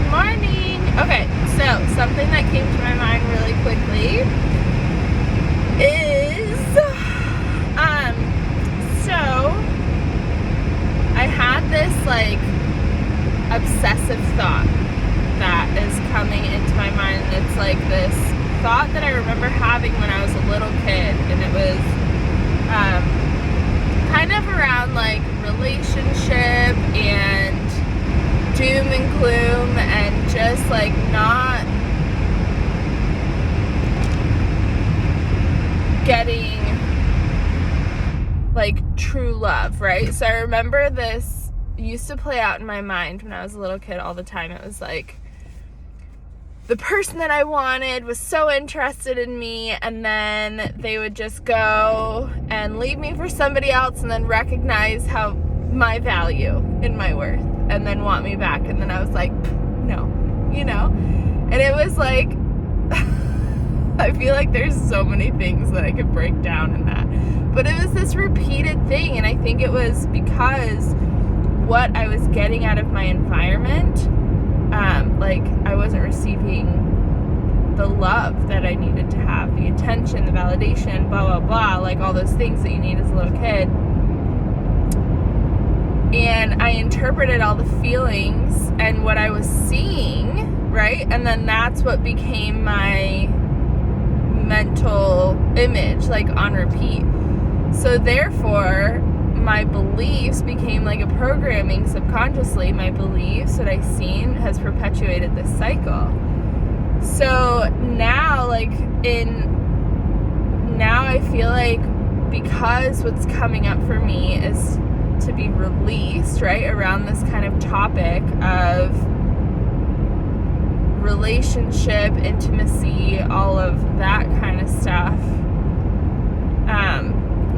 Good morning. Okay, so something that came to my mind really quickly is, so I had this obsessive thought that is coming into my mind. It's this thought that I remember having when I was a little kid, and it was kind of around relationship and doom and gloom and just not getting true love, right? So I remember this used to play out in my mind when I was a little kid all the time. It was the person that I wanted was so interested in me, and then they would just go and leave me for somebody else and then recognize how my value and my worth and then want me back. And then I was no, and it was I feel there's so many things that I could break down in that, but it was this repeated thing. And I think it was because what I was getting out of my environment, I wasn't receiving the love that I needed to have, the attention, the validation, blah, blah, blah, all those things that you need as a little kid. And I interpreted all the feelings and what I was seeing, right? And then that's what became my mental image, on repeat. So therefore, my beliefs became a programming subconsciously. My beliefs, what I've seen, has perpetuated this cycle. So now, now I feel because what's coming up for me is to be released, right, around this kind of topic of relationship, intimacy, all of that kind of stuff.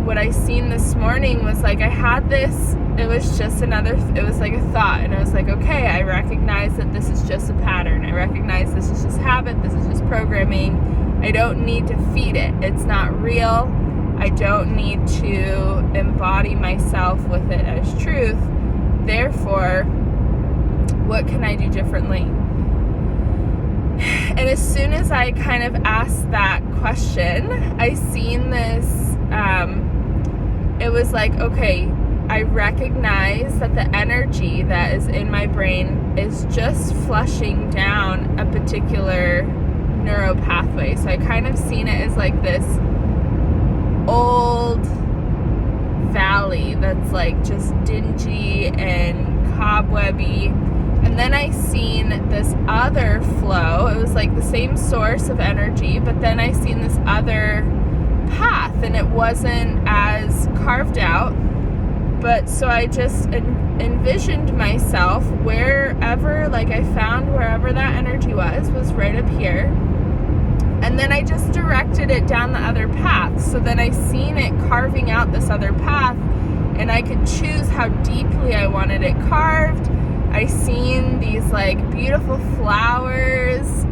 What I seen this morning was I had this, it was just it was a thought, and I was okay, I recognize that this is just a pattern. I recognize this is just habit, this is just programming. I don't need to feed it. It's not real. I don't need to embody myself with it as truth. Therefore, what can I do differently? And as soon as I kind of asked that question, I seen this, it was okay, I recognize that the energy that is in my brain is just flushing down a particular neuro pathway. So I kind of seen it as this old valley that's just dingy and cobwebby. And then I seen this other flow. It was the same source of energy, but then I seen this other path, and it wasn't as carved out. But so I just envisioned myself wherever, I found wherever that energy was right up here. And then I just directed it down the other path. So then I seen it carving out this other path, and I could choose how deeply I wanted it carved. I seen these beautiful flowers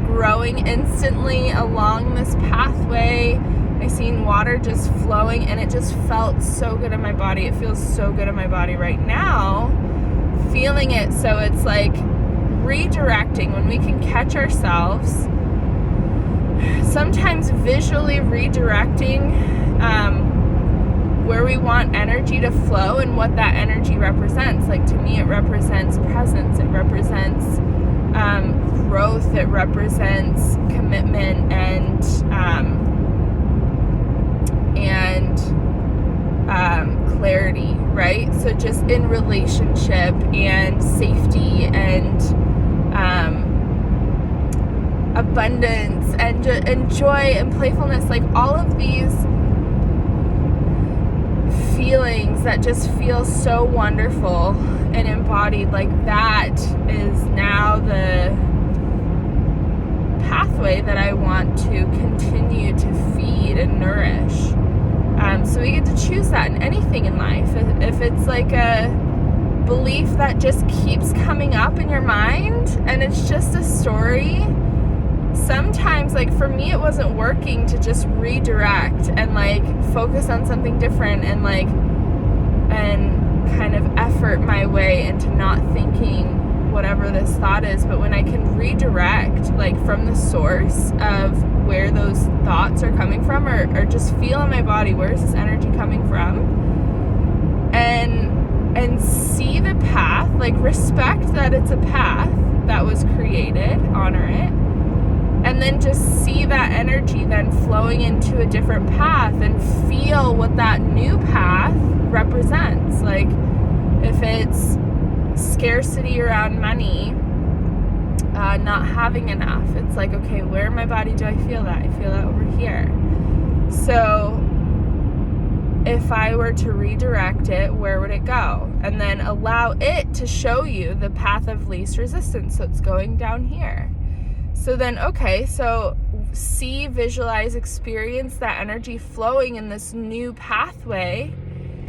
growing instantly along this pathway. I seen water just flowing, and it just felt so good in my body. It feels so good in my body right now, feeling it. So it's redirecting. When we can catch ourselves, sometimes visually redirecting where we want energy to flow and what that energy represents. To me, it represents presence, it represents growth, it represents commitment and clarity, right? So just in relationship and safety and abundance and joy and playfulness, all of these feelings that just feel so wonderful and embodied, that is now the pathway that I want to continue to feed and nourish. So we get to choose that in anything in life. If it's a belief that just keeps coming up in your mind and it's just a story, sometimes for me it wasn't working to just redirect and focus on something different and kind of effort my way into not thinking whatever this thought is, but when I can redirect, like, from the source of where those thoughts are coming from, or just feel in my body, where is this energy coming from, and see the path, like, respect that it's a path that was created, honor it, and then just see that energy then flowing into a different path and feel what that new path represents. Like, if it's scarcity around money, not having enough, it's like, okay, where in my body do I feel that? I feel that over here. So if I were to redirect it, where would it go? And then allow it to show you the path of least resistance. So it's going down here. So then, okay, so see, visualize, experience that energy flowing in this new pathway.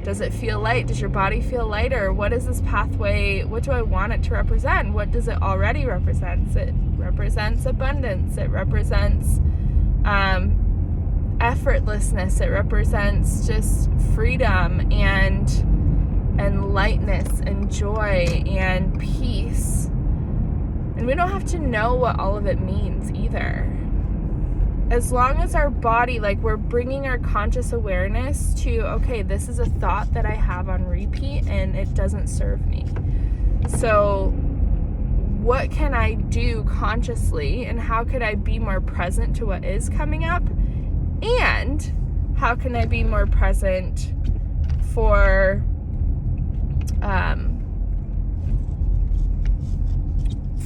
Does it feel light? Does your body feel lighter? What is this pathway? What do I want it to represent? What does it already represent? It represents abundance. It represents effortlessness. It represents just freedom and lightness and joy and peace. And we don't have to know what all of it means either. As long as our body, like, we're bringing our conscious awareness to, okay, this is a thought that I have on repeat and it doesn't serve me. So what can I do consciously, and how could I be more present to what is coming up? And how can I be more present for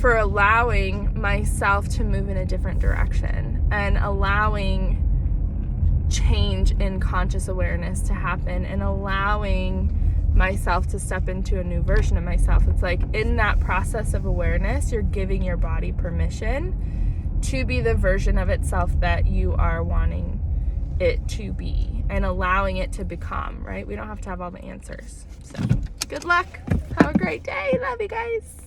allowing myself to move in a different direction and allowing change in conscious awareness to happen and allowing myself to step into a new version of myself. It's like, in that process of awareness, you're giving your body permission to be the version of itself that you are wanting it to be, and allowing it to become, right? We don't have to have all the answers. So good luck. Have a great day. Love you guys.